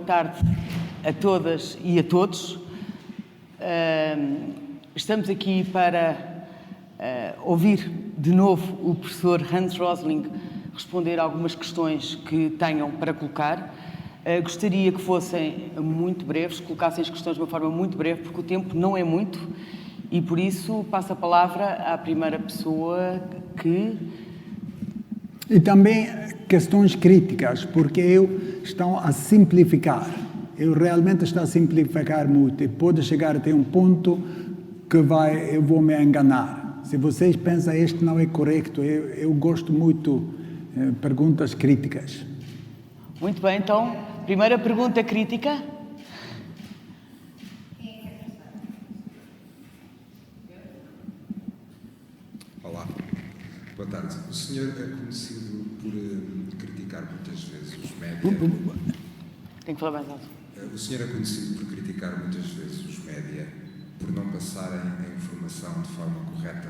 tarde a todas e a todos. Estamos aqui para ouvir de novo o professor Hans Rosling responder a algumas questões que tenham para colocar. Gostaria que fossem muito breves, colocassem as questões de uma forma muito breve, porque o tempo não é muito e, por isso, passo a palavra à primeira pessoa que... E também questões críticas, porque estou a simplificar. Eu realmente estou a simplificar muito e pode chegar até um ponto que eu vou me enganar. Se vocês pensam que este não é correto, eu gosto muito de perguntas críticas. Muito bem, então, primeira pergunta crítica. Olá, boa tarde. O senhor é conhecido por criticar muitas vezes os média. Tem que falar mais alto. O senhor é conhecido por criticar muitas vezes os média por não passarem a informação de forma correta,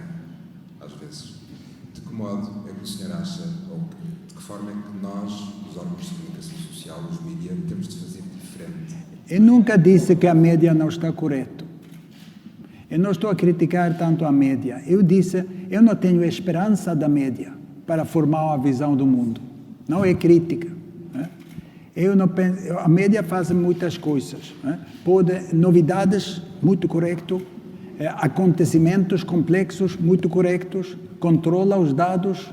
às vezes. De que modo é que o senhor acha, ou de que forma é que nós, os órgãos de comunicação social, os mídia, temos de fazer diferente? Eu nunca disse que a média não está correta. Eu não estou a criticar tanto a média. Eu disse, eu não tenho esperança da média para formar uma visão do mundo. Não é crítica. Eu não penso, a média faz muitas coisas. Pode novidades muito correto, acontecimentos complexos muito corretos, controla os dados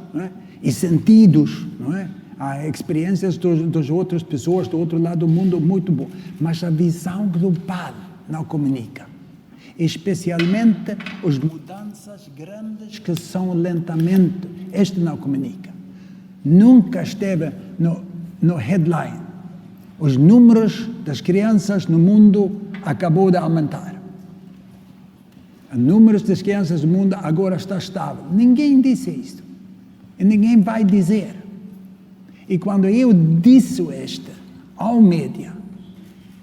e sentidos, não é? Há experiências das outras pessoas do outro lado do mundo muito bom, mas a visão global não comunica. Especialmente as mudanças grandes que são lentamente, este não comunica. Nunca esteve no headline. Os números das crianças no mundo acabou de aumentar. Os números das crianças no mundo agora está estável. Ninguém disse isso. E ninguém vai dizer. E quando eu disse isto ao média,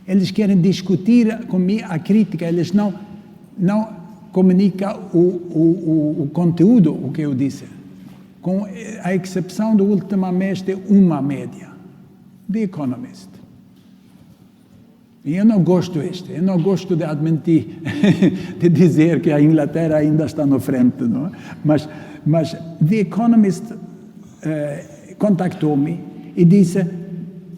eles querem discutir comigo a crítica, eles não comunicam o conteúdo, o que eu disse. Com a exceção do último mês de uma média. The Economist. E eu não gosto disto, eu não gosto de admitir, de dizer que a Inglaterra ainda está na frente, não é? Mas The Economist contactou-me e disse,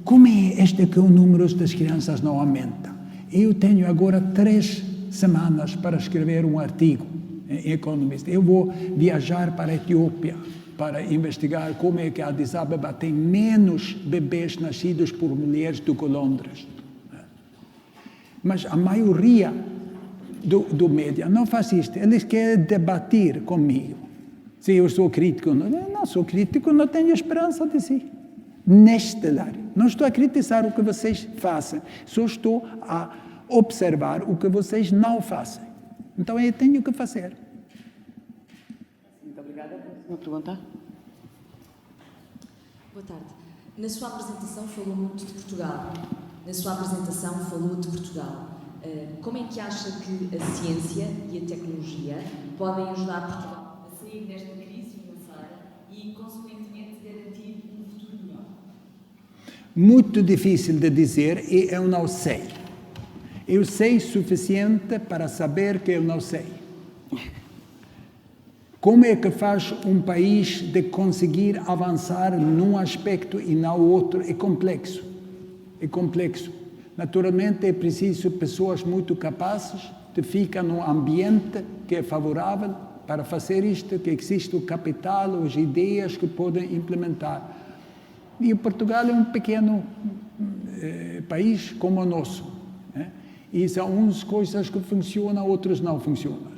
como é este que o número das crianças não aumenta? Eu tenho agora 3 semanas para escrever um artigo em Economist. Eu vou viajar para a Etiópia para investigar como é que a Addis Abeba tem menos bebês nascidos por mulheres do que Londres. Mas a maioria do mídia não faz isto. Eles querem debater comigo. Se eu sou crítico, não sou crítico, não tenho esperança de si. Neste área. Não estou a criticar o que vocês fazem. Só estou a observar o que vocês não fazem. Então eu tenho que fazer. Muito obrigada. Uma pergunta? Boa tarde. Na sua apresentação falou muito de Portugal. Na sua apresentação falou de Portugal. Como é que acha que a ciência e a tecnologia podem ajudar Portugal a sair desta crise financeira e, consequentemente, garantir um futuro melhor? Muito difícil de dizer e eu não sei. Eu sei suficiente para saber que eu não sei. Como é que faz um país de conseguir avançar num aspecto e não outro? É complexo. É complexo. Naturalmente, é preciso pessoas muito capazes de ficar num ambiente que é favorável para fazer isto, que existe o capital, as ideias que podem implementar. E Portugal é um pequeno país como o nosso. E são umas coisas que funcionam, outras não funcionam.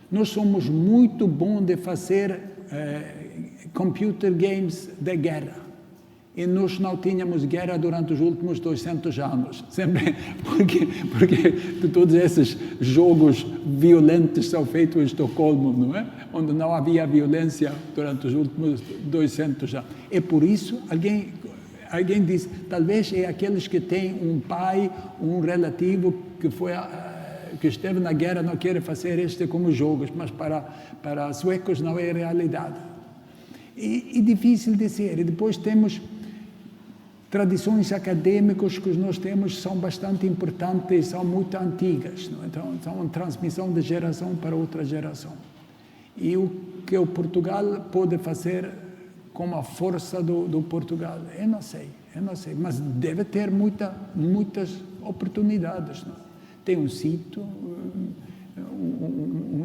Nós somos muito bons de fazer computer games de guerra. E nós não tínhamos guerra durante os últimos 200 anos. Sempre porque todos esses jogos violentos são feitos em Estocolmo, não é? Onde não havia violência durante os últimos 200 anos. E por isso, alguém diz, talvez é aqueles que têm um pai, um relativo que esteve na guerra, não querem fazer este como jogos, mas para suecos não é realidade. E difícil de ser. E depois temos tradições acadêmicas que nós temos são bastante importantes, são muito antigas, não? Então são uma transmissão de geração para outra geração. E o que o Portugal pode fazer com a força do Portugal, eu não sei, mas deve ter muitas oportunidades, não? Tem um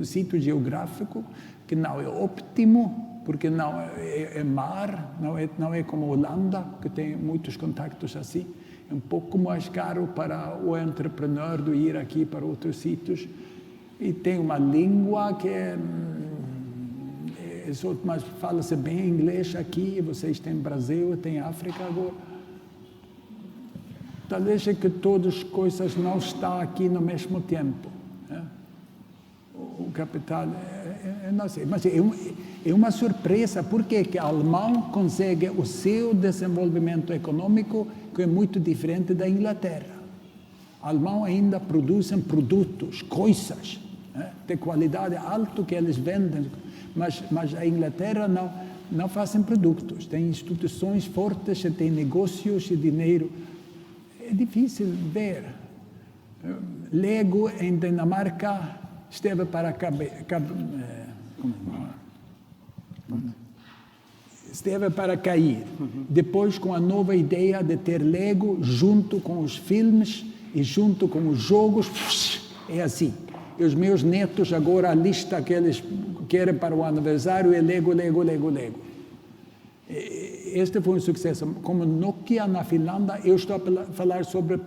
sítio geográfico que não é óptimo, porque não é mar, não é como a Holanda, que tem muitos contactos assim. É um pouco mais caro para o entrepreneur de ir aqui para outros sítios. E tem uma língua que mas fala-se bem inglês aqui, vocês têm Brasil, tem África agora. Talvez é que todas as coisas não estão aqui no mesmo tempo. Né? O capital, não sei, mas é uma surpresa, porque que o alemão consegue o seu desenvolvimento econômico que é muito diferente da Inglaterra. O alemão ainda produzem produtos, coisas, né, de qualidade alta que eles vendem, mas a Inglaterra não fazem produtos, tem instituições fortes, tem negócios e dinheiro. É difícil ver. Lego em Dinamarca esteve para cair. Depois, com a nova ideia de ter Lego junto com os filmes e junto com os jogos, é assim. E os meus netos agora, a lista que eles querem para o aniversário é Lego, Lego, Lego, Lego. Este foi um sucesso. Como Nokia na Finlândia, eu estou a falar sobre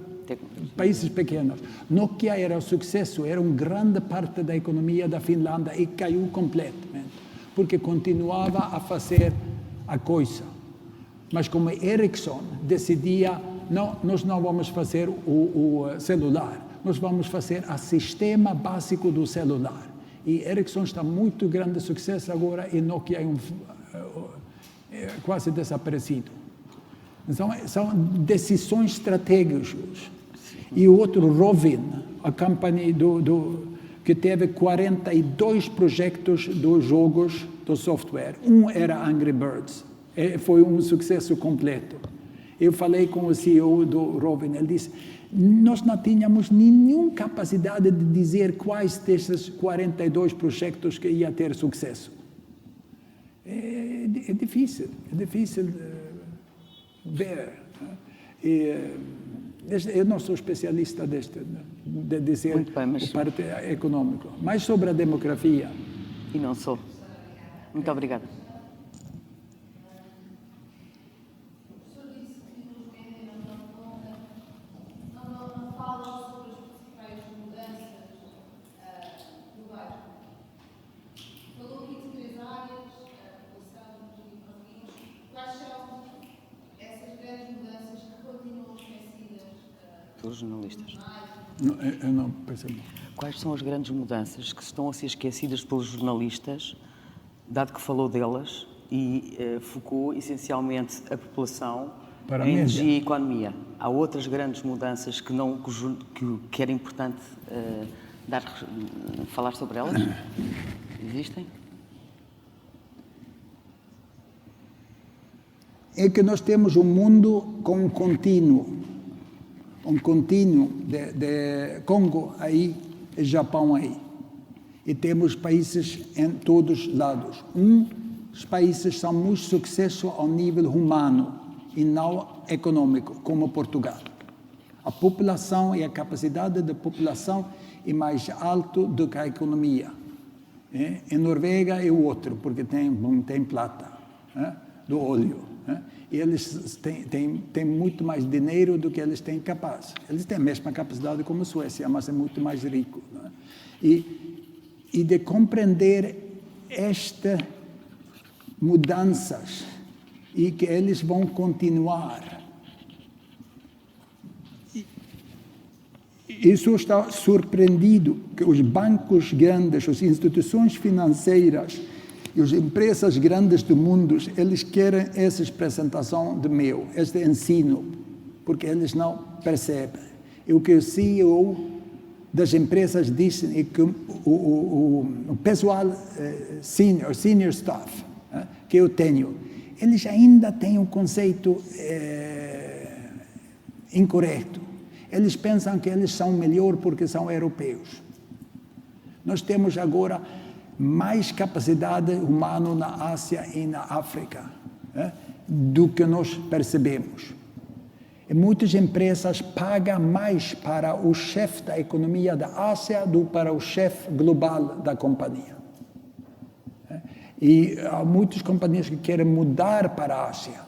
países pequenos. Nokia era um sucesso, era uma grande parte da economia da Finlândia e caiu completamente, porque continuava a fazer a coisa. Mas como Ericsson decidia, não, nós não vamos fazer o celular, nós vamos fazer o sistema básico do celular. E Ericsson está muito grande sucesso agora e Nokia é quase desaparecido. Então, são decisões estratégicas. E o outro, Rovin, a companhia que teve 42 projetos dos jogos, do software. Um era Angry Birds. Foi um sucesso completo. Eu falei com o CEO do Rovin, ele disse, nós não tínhamos nenhuma capacidade de dizer quais desses 42 projetos que ia ter sucesso. É difícil ver. Eu não sou especialista de dizer muito bem, mas... o parte econômico, mas sobre a demografia. E não sou. Muito obrigada. Os jornalistas. Eu não percebo. Quais são as grandes mudanças que estão a ser esquecidas pelos jornalistas, dado que falou delas e focou essencialmente a população para em energia e economia? Há outras grandes mudanças que era importante falar sobre elas? Existem? É que nós temos um mundo com um contínuo de Congo aí e Japão aí. E temos países em todos os lados. Os países são muito sucesso ao nível humano e não econômico, como Portugal. A população e a capacidade da população é mais alta do que a economia. Em Noruega é o outro, porque tem plata, do óleo. Eles têm muito mais dinheiro do que eles têm capaz. Eles têm a mesma capacidade como a Suécia, mas é muito mais rico. E de compreender estas mudanças e que eles vão continuar. Isso está surpreendido que os bancos grandes, as instituições financeiras e as empresas grandes do mundo, eles querem essa apresentação de este ensino, porque eles não percebem. E o que o CEO das empresas dizem é que o pessoal senior staff, que eu tenho, eles ainda têm um conceito incorreto. Eles pensam que eles são melhor porque são europeus. Nós temos agora mais capacidade humana na Ásia e na África, do que nós percebemos. E muitas empresas pagam mais para o chefe da economia da Ásia do que para o chefe global da companhia. E há muitas companhias que querem mudar para a Ásia,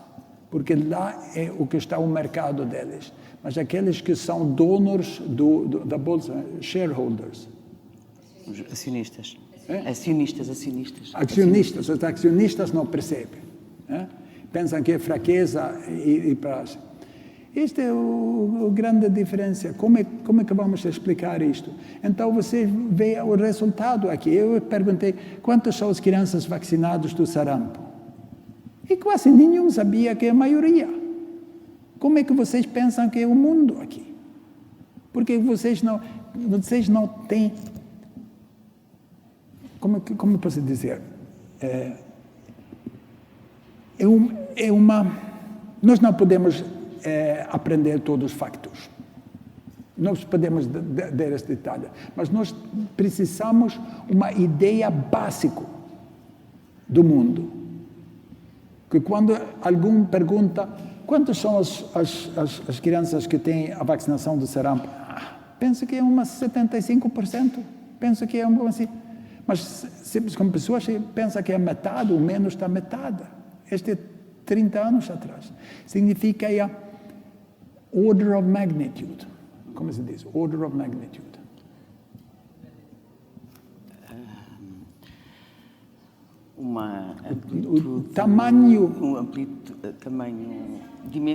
porque lá é o que está o mercado deles. Mas aqueles que são donos da bolsa, shareholders. Os acionistas. É? Acionistas. Os acionistas não percebem. Pensam que é fraqueza e para... Esta é a grande diferença. Como é que vamos explicar isto? Então você vê o resultado aqui. Eu perguntei quantas são as crianças vacinadas do sarampo. E quase nenhum sabia que é a maioria. Como é que vocês pensam que é o mundo aqui? Porque vocês não têm... Como posso dizer? Nós não podemos aprender todos os factos. Nós podemos dar este detalhe. Mas nós precisamos uma ideia básica do mundo. Que quando alguém pergunta quantas são as crianças que têm a vacinação do sarampo, penso que é umas 75%. Penso que é assim. Mas sempre como pessoas pensam que é metade, ou menos da metade. Este é 30 anos atrás. Significa order of magnitude. Como se diz? Order of magnitude. O tamanho...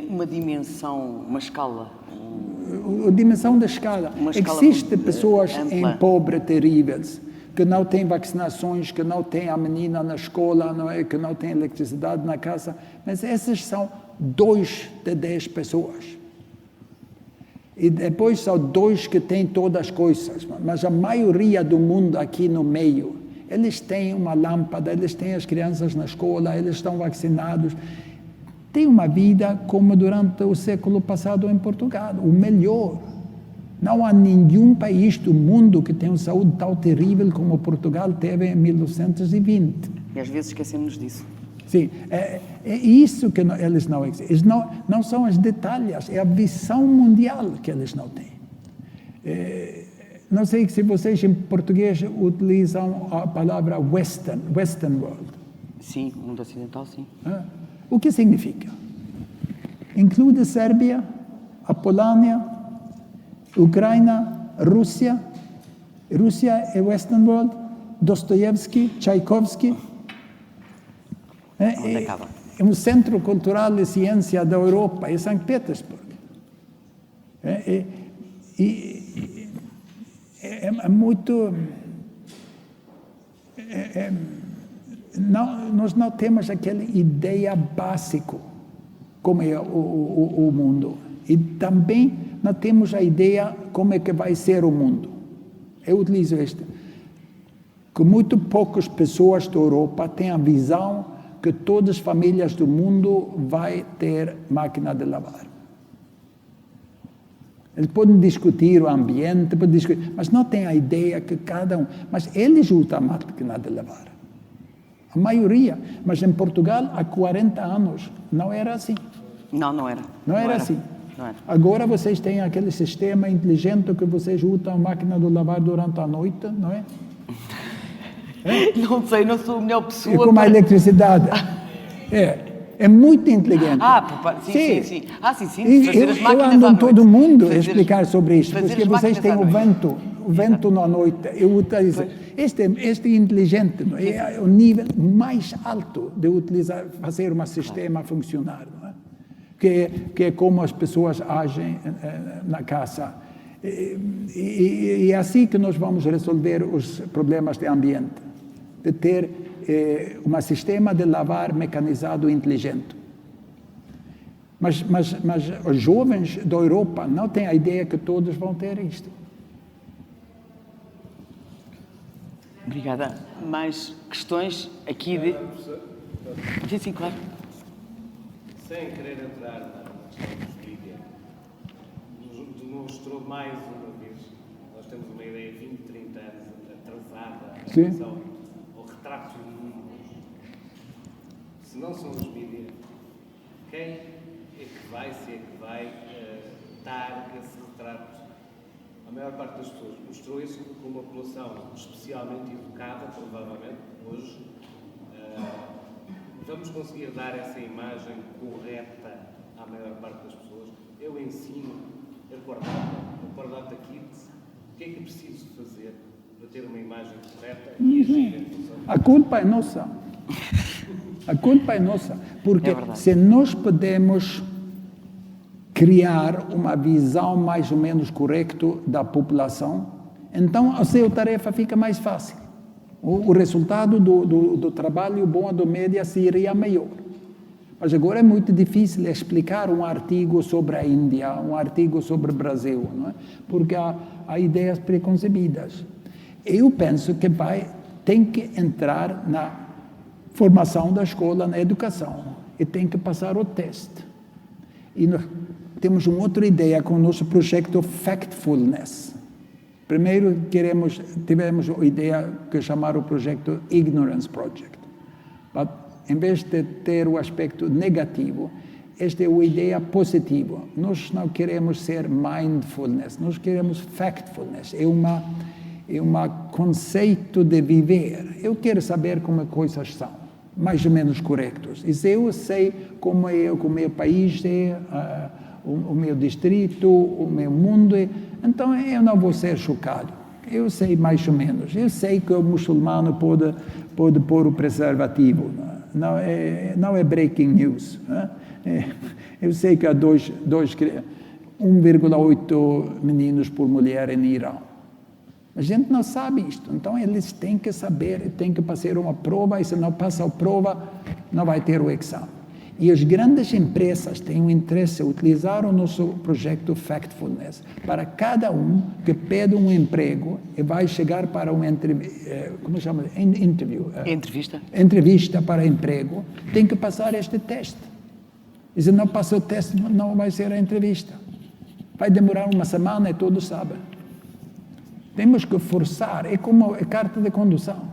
Uma dimensão, uma escala. A dimensão da escala. Existem pessoas ampla. em pobre terríveis, que não têm vacinações, que não têm a menina na escola, que não têm eletricidade na casa, mas essas são 2 de 10 pessoas. E depois são 2 que têm todas as coisas, mas a maioria do mundo aqui no meio, eles têm uma lâmpada, eles têm as crianças na escola, eles estão vacinados, têm uma vida como durante o século passado em Portugal, o melhor. Não há nenhum país do mundo que tenha uma saúde tão terrível como Portugal teve em 1920. E às vezes esquecemos disso. Sim, é isso que eles não existem. Eles não são os detalhes, é a visão mundial que eles não têm. Não sei se vocês em português utilizam a palavra Western World. Sim, mundo ocidental, sim. O que significa? Inclui a Sérvia, a Polônia, Ucrânia, Rússia. Rússia é Western World, Dostoiévski, Tchaikovsky. Onde acaba? É um centro cultural de ciência da Europa, é São Petersburgo. É muito... nós não temos aquela ideia básica como é o mundo. E também não temos a ideia como é que vai ser o mundo. Eu utilizo isto. Que muito poucas pessoas da Europa têm a visão que todas as famílias do mundo vão ter máquina de lavar. Eles podem discutir o ambiente, mas não têm a ideia que cada um... Mas eles usam a máquina de lavar. A maioria. Mas em Portugal, há 40 anos, não era assim. Não era. Não era assim. Não era. Agora vocês têm aquele sistema inteligente que vocês usam a máquina de lavar durante a noite, não é? Não sei, não sou a melhor pessoa. E com a eletricidade. É muito inteligente. Sim. sim. Eu ando em todo o mundo a explicar sobre isso, porque vocês têm o vento na noite. Eu utilizo. Este inteligente é o nível mais alto de utilizar, fazer um sistema funcionar, não é? Que é como as pessoas agem na casa. E é assim que nós vamos resolver os problemas de ambiente, de ter um sistema de lavar mecanizado inteligente. Mas os jovens da Europa não têm a ideia que todos vão ter isto. Obrigada. Mais questões aqui de... Sim, claro. Sem querer entrar na questão jurídica, mostrou mais uma vez, nós temos uma ideia 20, 30 anos atrasada em Sim. relação ao retrato do mundo. Se não são os mídias, quem é que vai dar esse retrato? A maior parte das pessoas mostrou isso com uma população especialmente educada, provavelmente, hoje. Vamos conseguir dar essa imagem correta à maior parte das pessoas? Eu ensino a Cordata Kids, o que é que preciso fazer para ter uma imagem correta e agir em função? A culpa é nossa. A culpa é nossa. Porque se nós podemos criar uma visão mais ou menos correta da população, então a sua tarefa fica mais fácil. O resultado do trabalho bom do média seria melhor. Mas agora é muito difícil explicar um artigo sobre a Índia, um artigo sobre o Brasil, não é? Porque há ideias preconcebidas. Eu penso que tem que entrar na formação da escola, na educação, e tem que passar o teste. E nós temos uma outra ideia com o nosso projeto Factfulness. Primeiro tivemos a ideia que chamaram o projeto Ignorance Project. Mas, em vez de ter o aspecto negativo, esta é uma ideia positiva. Nós não queremos ser mindfulness, nós queremos factfulness. É um conceito de viver. Eu quero saber como as coisas são, mais ou menos corretos. E se eu sei como o meu país é, o meu distrito, o meu mundo é, então eu não vou ser chocado. Eu sei mais ou menos. Eu sei que o muçulmano pode pôr o preservativo. Não é breaking news. Eu sei que há 1,8 meninos por mulher em Irã. A gente não sabe isto. Então eles têm que saber, têm que passar uma prova, e se não passa a prova, não vai ter o exame. E as grandes empresas têm um interesse em utilizar o nosso projeto Factfulness para cada que pede um emprego e vai chegar para uma entrevista para emprego, tem que passar este teste. E se não passa o teste, não vai ser a entrevista. Vai demorar uma semana e todos sabem. Temos que forçar, é como a carta de condução.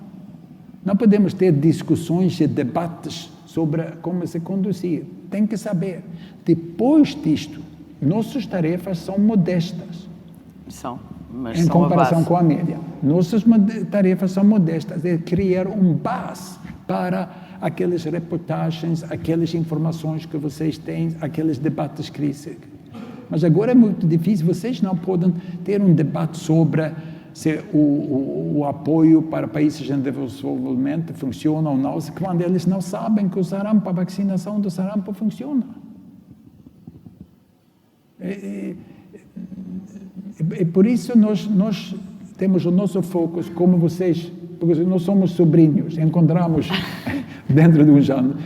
Não podemos ter discussões e debates sobre como se conduzir. Tem que saber. Depois disto, nossas tarefas são modestas. Mas em são comparação com a média. Nossas tarefas são modestas. É criar um base para aquelas reportagens, aquelas informações que vocês têm, aqueles debates críticos. Mas agora é muito difícil. Vocês não podem ter um debate sobre se o apoio para países em desenvolvimento funciona ou não, quando eles não sabem que o sarampo, a vacinação do sarampo funciona. E por isso nós temos o nosso foco, como vocês, porque nós somos sobrinhos, encontramos dentro de uns anos.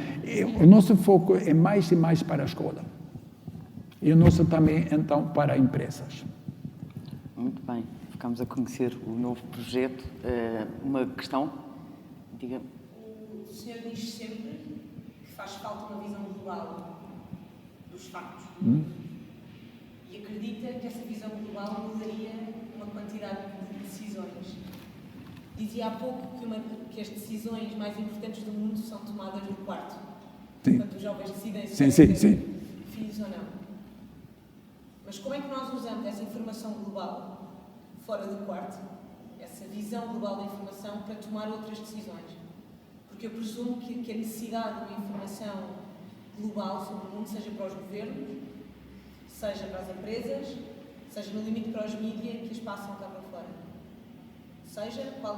O nosso foco é mais e mais para a escola. E o nosso também, então, para empresas. Muito bem. Ficamos a conhecer o novo projeto. Uma questão? Diga. O senhor diz sempre que faz falta uma visão global dos factos. E acredita que essa visão global mudaria uma quantidade de decisões. Dizia há pouco que as decisões mais importantes do mundo são tomadas no quarto. Sim. Portanto, os jovens decidem Sim. filhos ou não. Mas como é que nós usamos essa informação global fora do quarto, essa visão global da informação, para tomar outras decisões? Porque eu presumo que a necessidade de uma informação global sobre o mundo, seja para os governos, seja para as empresas, seja no limite para os mídias que as passam cá para fora. Seja, qual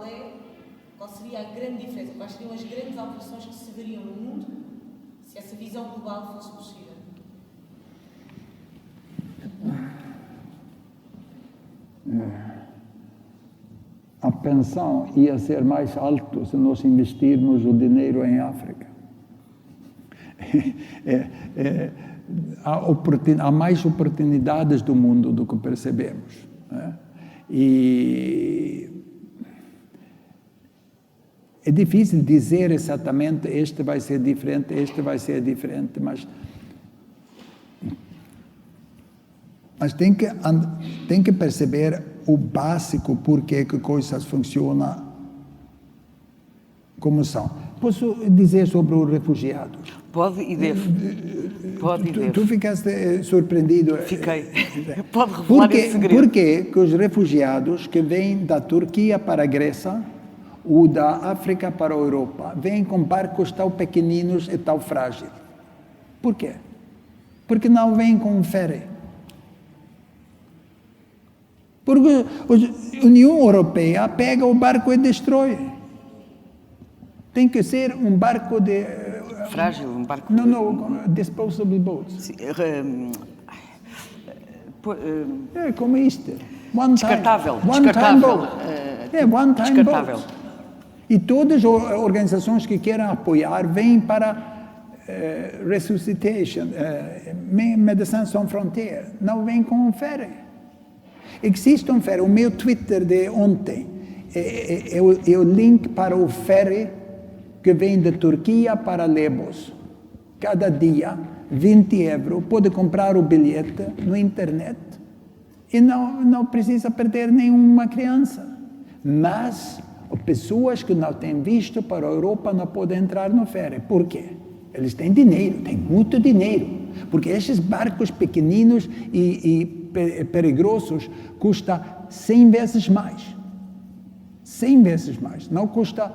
seria a grande diferença, quais seriam as grandes alterações que se veriam no mundo se essa visão global fosse possível? A pensão ia ser mais alta se nós investirmos o dinheiro em África. Há mais oportunidades do mundo do que percebemos. Né? E é difícil dizer exatamente este vai ser diferente, mas Mas tem que perceber o básico, por que coisas funcionam como são. Posso dizer sobre os refugiados? Pode e deve. Pode e deve. Tu ficaste surpreendido? Fiquei. Pode revelar esse segredo. Por que os refugiados que vêm da Turquia para a Grécia ou da África para a Europa vêm com barcos tão pequeninos e tão frágeis? Por quê? Porque não vêm com um ferry. Porque a União Europeia pega o barco e destrói. Tem que ser um barco de... Frágil, um barco... Não, disposable boats. Sim, É como isto. Descartável. One time boat. One time Descartável. boat. E todas as organizações que querem apoiar vêm para Resuscitation, Médecins Sans Frontières. Não vêm com um ferry. Existe um ferry. O meu Twitter de ontem é o link para o ferry que vem da Turquia para Lesbos. Cada dia, 20 €. Pode comprar o bilhete na internet e não precisa perder nenhuma criança. Mas pessoas que não têm visto para a Europa não podem entrar no ferry. Por quê? Eles têm dinheiro, têm muito dinheiro. Porque esses barcos pequeninos e perigosos custam 100 vezes mais. 100 vezes mais. Não custa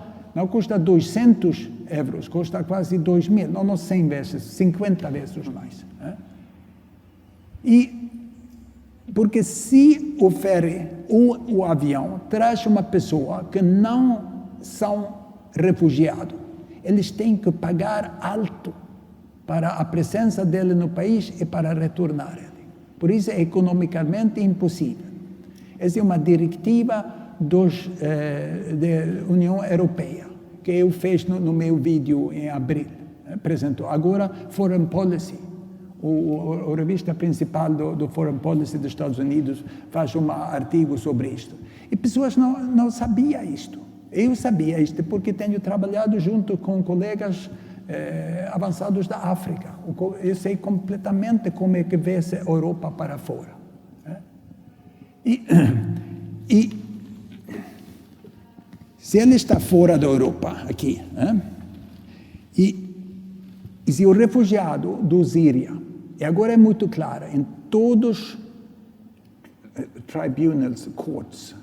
200 €, custa quase 2.000, não 100 vezes, 50 vezes mais. E porque se o ferry ou o avião traz uma pessoa que não são refugiados, eles têm que pagar alto para a presença dele no país e para retornar ele. Por isso é economicamente impossível. Essa é uma diretiva da União Europeia, que eu fiz no meu vídeo em abril, apresentou. Agora, Foreign Policy, a revista principal do Foreign Policy dos Estados Unidos faz um artigo sobre isto. E pessoas não sabiam isto. Eu sabia isto porque tenho trabalhado junto com colegas avançados da África. Eu sei completamente como é que vê-se a Europa para fora. E se ele está fora da Europa, aqui, e se o refugiado do Síria, e agora é muito claro, em todos tribunals, courts,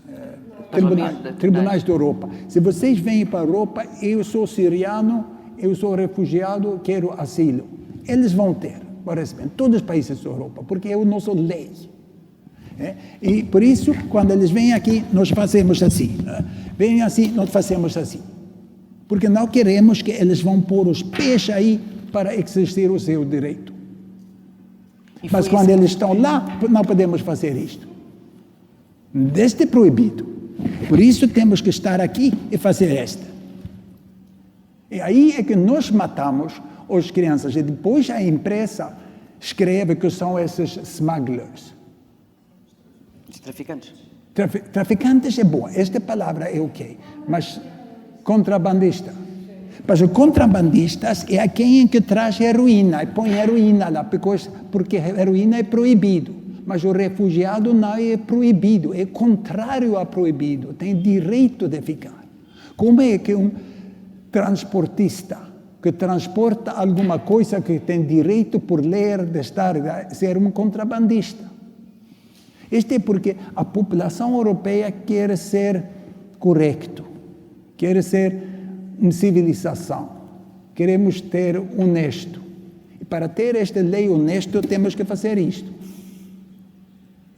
tribunais da Europa, se vocês vêm para a Europa, eu sou siriano, eu sou refugiado, quero asilo, eles vão ter, por exemplo, em todos os países da Europa, porque é a nossa lei. E por isso, quando eles vêm aqui, nós fazemos assim. Vêm assim, nós fazemos assim. Porque não queremos que eles vão pôr os pés aí para exercer o seu direito. Mas quando eles estão lá, não podemos fazer isto. Este é proibido. Por isso temos que estar aqui e fazer esta. E aí é que nós matamos as crianças. E depois a imprensa escreve que são esses smugglers. Traficantes. Traficantes é boa, esta palavra é ok, mas contrabandista. Mas os contrabandistas é quem que traz heroína, e põe heroína lá, porque heroína é proibido, mas o refugiado não é proibido, é contrário a proibido, tem direito de ficar. Como é que um transportista que transporta alguma coisa que tem direito por ler, de ser um contrabandista? Isto é porque a população europeia quer ser correto, quer ser uma civilização, queremos ter honesto. E para ter esta lei honesta, temos que fazer isto.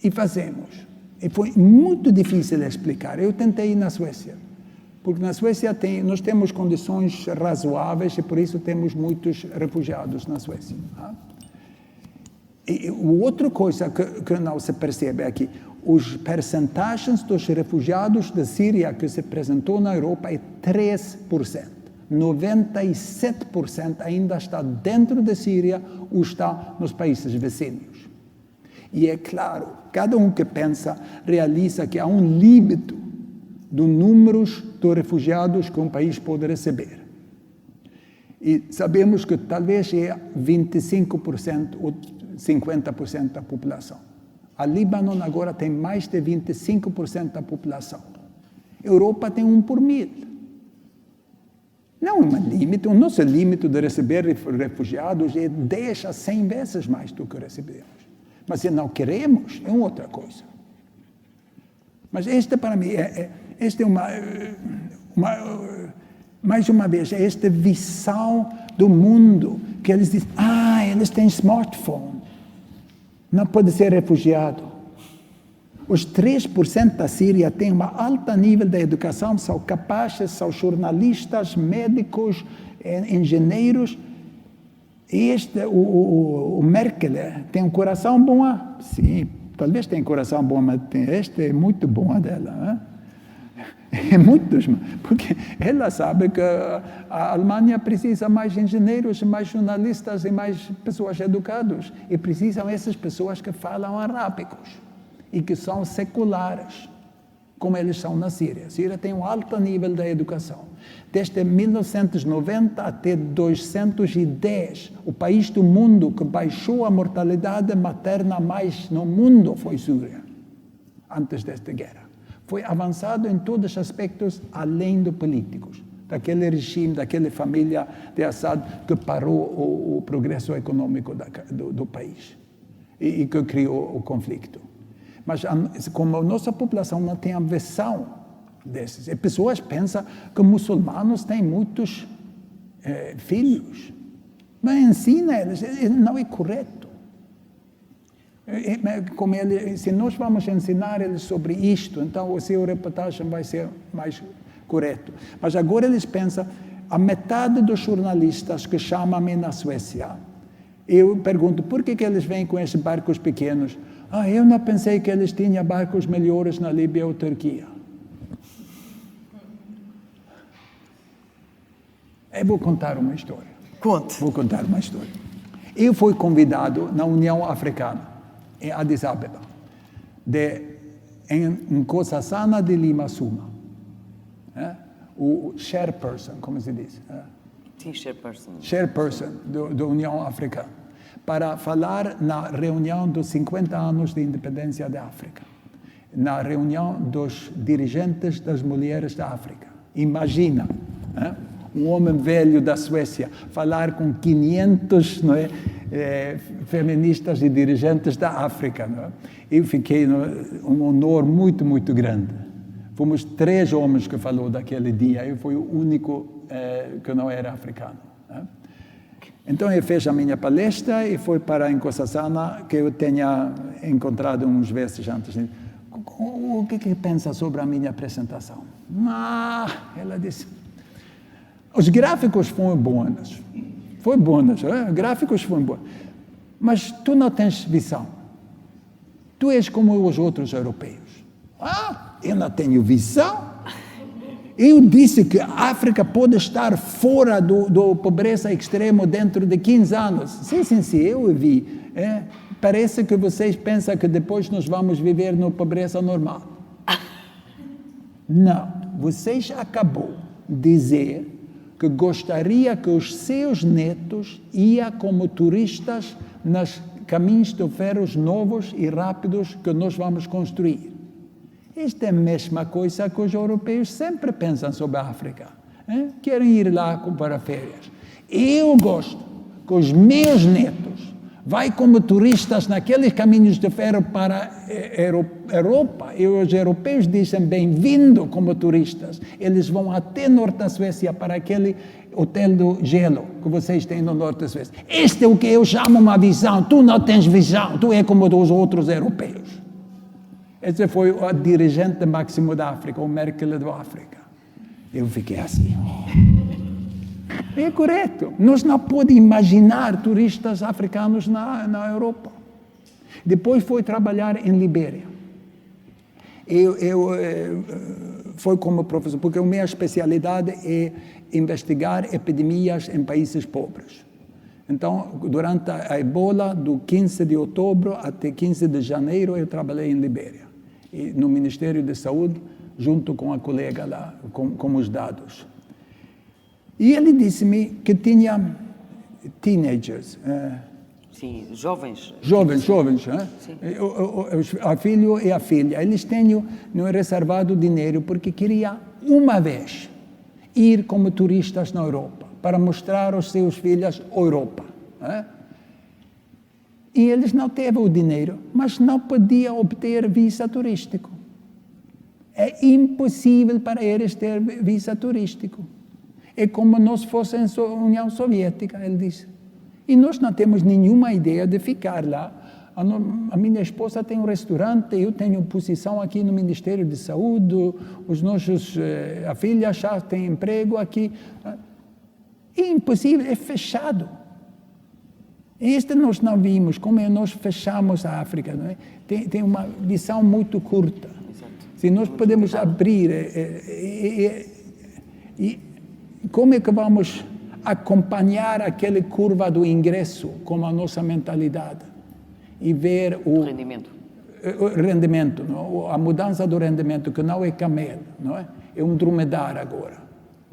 E fazemos. E foi muito difícil explicar. Eu tentei na Suécia, porque na Suécia nós temos condições razoáveis e por isso temos muitos refugiados na Suécia. E outra coisa que não se percebe aqui, os percentagens dos refugiados da Síria que se apresentou na Europa é 3%. 97% ainda está dentro da Síria ou está nos países vizinhos. E é claro, cada um que pensa realiza que há um limite do número de refugiados que um país pode receber. E sabemos que talvez é 25% ou 50% da população. A Líbano agora tem mais de 25% da população. A Europa tem 1 por 1000. Não é um limite. O nosso limite de receber refugiados é 10 a 100 vezes mais do que recebemos. Mas se não queremos, é outra coisa. Mas esta, para mim, esta é mais uma vez, esta visão do mundo, que eles dizem, eles têm smartphone, não pode ser refugiado. Os 3% da Síria têm um alto nível de educação, são capazes, são jornalistas, médicos, engenheiros. E o Merkel tem um coração bom. Sim, talvez tenha um coração bom, mas este é muito bom dela. É muito, porque ela sabe que a Alemanha precisa mais engenheiros, mais jornalistas e mais pessoas educadas. E precisam essas pessoas que falam arábicos e que são seculares, como eles são na Síria. A Síria tem um alto nível de educação. Desde 1990 até 210, o país do mundo que baixou a mortalidade materna mais no mundo foi Síria, antes desta guerra. Foi avançado em todos os aspectos, além dos políticos, daquele regime, daquela família de Assad que parou o progresso econômico do país e que criou o conflito. Mas como a nossa população não tem a visão desses, as pessoas pensam que muçulmanos têm muitos filhos, mas ensina eles, não é correto. Como se nós vamos ensinar eles sobre isto, então a sua reportagem vai ser mais correto. Mas agora eles pensam, a metade dos jornalistas que chamam-me na Suécia, eu pergunto, por que eles vêm com esses barcos pequenos? Eu não pensei que eles tinham barcos melhores na Líbia ou Turquia. Eu vou contar uma história. Conte. Vou contar uma história. Eu fui convidado na União Africana, em Addis Abeba, em Nkosazana de Limassouma. O chairperson, como se diz? Sim, chairperson. Chairperson da União Africana, para falar na reunião dos 50 anos de independência da África, na reunião dos dirigentes das mulheres da África. Imagina, um homem velho da Suécia falar com 500 feministas e dirigentes da África. Eu fiquei um honor muito, muito grande. Fomos 3 homens que falou daquele dia. Eu fui o único que não era africano. Então eu fiz a minha palestra e fui para Nkosazana, que eu tinha encontrado uns meses antes. O que pensa sobre a minha apresentação? Ela disse, os gráficos foram bons. Gráficos foram bons. Mas tu não tens visão. Tu és como os outros europeus. Eu não tenho visão. Eu disse que a África pode estar fora do pobreza extrema dentro de 15 anos. Sim, eu vi. Parece que vocês pensam que depois nós vamos viver na pobreza normal. Não. Vocês acabou de dizer que gostaria que os seus netos iam como turistas nos caminhos de ferro novos e rápidos que nós vamos construir. Esta é a mesma coisa que os europeus sempre pensam sobre a África. Querem ir lá para férias. Eu gosto que os meus netos vão como turistas naqueles caminhos de ferro para a Europa. E os europeus dizem bem-vindo como turistas. Eles vão até norte da Suécia para aquele hotel do gelo que vocês têm no norte da Suécia. Este é o que eu chamo uma visão. Tu não tens visão. Tu é como os outros europeus. Esse foi o dirigente máximo da África, o Merkel da África. Eu fiquei assim. É correto. Nós não podemos imaginar turistas africanos na Europa. Depois fui trabalhar em Libéria. Eu fui como professor, porque a minha especialidade é investigar epidemias em países pobres. Então, durante a Ebola, do 15 de outubro até 15 de janeiro, eu trabalhei em Libéria, no Ministério da Saúde, junto com a colega lá, com os dados. E ele disse-me que tinha teenagers, Sim, jovens. Jovens. Sim. A filho e a filha, eles tinham reservado dinheiro porque queriam uma vez ir como turistas na Europa, para mostrar aos seus filhos a Europa. E eles não teve o dinheiro, mas não podiam obter visa turístico. É impossível para eles ter visa turístico. É como nós fossemos União Soviética, ele disse. E nós não temos nenhuma ideia de ficar lá. A minha esposa tem um restaurante, eu tenho posição aqui no Ministério de Saúde, a filha já tem emprego aqui. É impossível, é fechado. Este nós não vimos, como nós fechamos a África, não é? Tem uma visão muito curta. Exato. Se nós podemos abrir, como é que vamos acompanhar aquela curva do ingresso com a nossa mentalidade e ver o Rendimento. O rendimento, não? A mudança do rendimento, que não é camelo, não é? É um dromedário agora.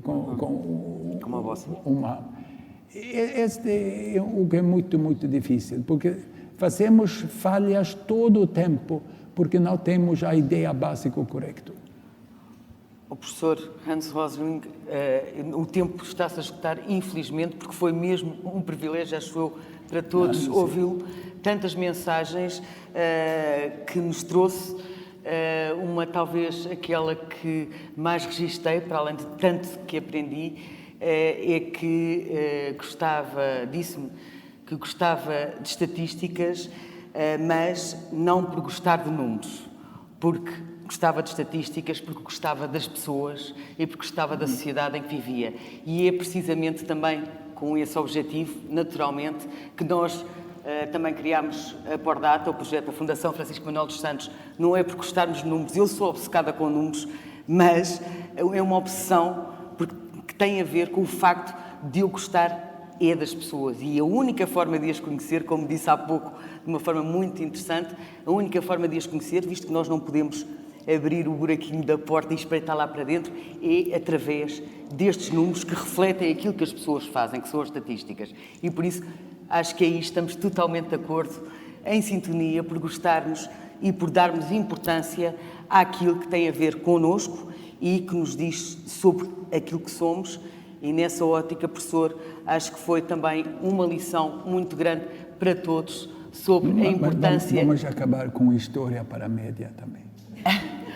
Como a vossa. Este é o que é muito, muito difícil, porque fazemos falhas todo o tempo, porque não temos a ideia básica correta. O professor Hans Rosling, o tempo está-se a esgotar, infelizmente, porque foi mesmo um privilégio, acho eu, para todos ouvi-lo. Tantas mensagens que nos trouxe, uma talvez aquela que mais registrei, para além de tanto que aprendi, é que disse-me que gostava de estatísticas, mas não por gostar de números, porque gostava de estatísticas, porque gostava das pessoas e porque gostava da sociedade em que vivia. E é precisamente também com esse objetivo, naturalmente, que nós também criámos a Pordata, o projeto da Fundação Francisco Manuel dos Santos. Não é por gostarmos de números, eu sou obcecada com números, mas é uma obsessão que tem a ver com o facto de eu gostar das pessoas. E a única forma de as conhecer, como disse há pouco, de uma forma muito interessante, a única forma de as conhecer, visto que nós não podemos abrir o buraquinho da porta e espreitar lá para dentro, é através destes números que refletem aquilo que as pessoas fazem, que são as estatísticas. E por isso, acho que aí estamos totalmente de acordo, em sintonia, por gostarmos e por darmos importância àquilo que tem a ver connosco e que nos diz sobre aquilo que somos. E nessa ótica, professor, acho que foi também uma lição muito grande para todos sobre a importância... Vamos acabar com história para a média também.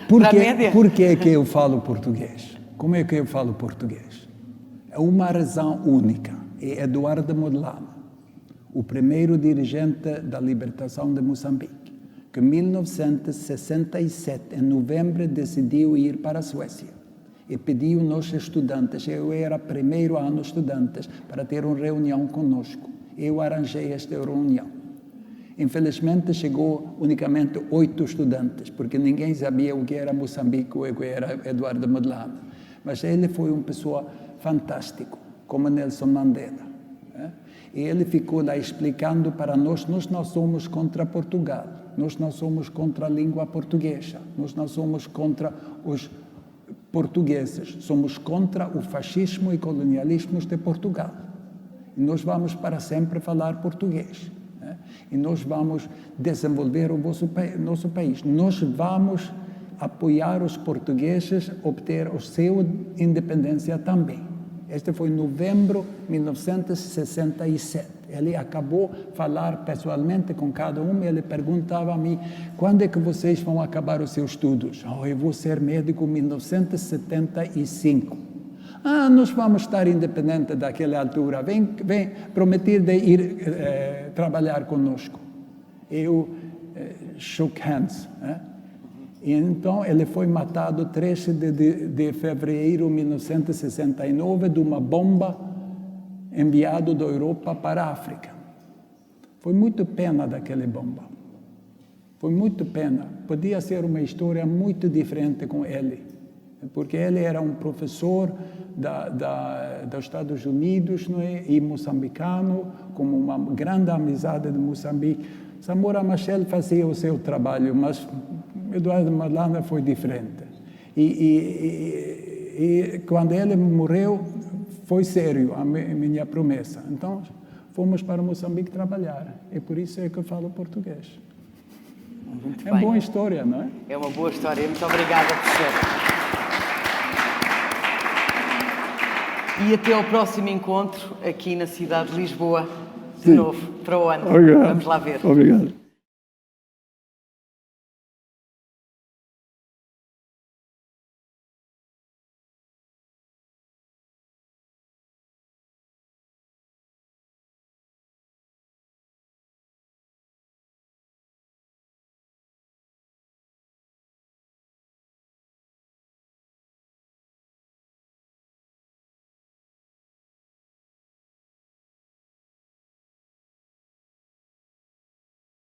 Para a média? Por que é que eu falo português? Como é que eu falo português? É uma razão única. É Eduardo Mondlane, o primeiro dirigente da libertação de Moçambique, que em 1967, em novembro, decidiu ir para a Suécia e pediu aos estudantes, eu era primeiro ano estudantes, para ter uma reunião conosco. Eu arranjei esta reunião. Infelizmente, chegou unicamente 8 estudantes, porque ninguém sabia o que era Moçambique ou o que era Eduardo Mondlane. Mas ele foi uma pessoa fantástica, como Nelson Mandela. E ele ficou lá explicando para nós não somos contra Portugal, nós não somos contra a língua portuguesa, nós não somos contra os portugueses, somos contra o fascismo e colonialismo de Portugal. E nós vamos para sempre falar português. E nós vamos desenvolver o nosso país. Nós vamos apoiar os portugueses a obter a sua independência também. Este foi em novembro de 1967. Ele acabou de falar pessoalmente com cada um e ele perguntava a mim, quando é que vocês vão acabar os seus estudos? Eu vou ser médico em 1975. Nós vamos estar independentes daquela altura. Vem prometer de ir trabalhar conosco. Eu shook hands. E então ele foi matado 13 de fevereiro de 1969 de uma bomba enviada da Europa para a África. Foi muito pena daquela bomba. Foi muito pena. Podia ser uma história muito diferente com ele. Porque ele era um professor dos Estados Unidos, não é? E moçambicano, com uma grande amizade de Moçambique. Samora Machel fazia o seu trabalho, mas Eduardo Mondlane foi diferente. E quando ele morreu, foi sério a minha promessa. Então, fomos para Moçambique trabalhar. E por isso é que eu falo português. Muito É bem. uma boa história, não é? É uma boa história. Muito obrigada, professor. E até ao próximo encontro aqui na cidade de Lisboa, de novo, para o ano. Obrigado. Vamos lá ver. Obrigado.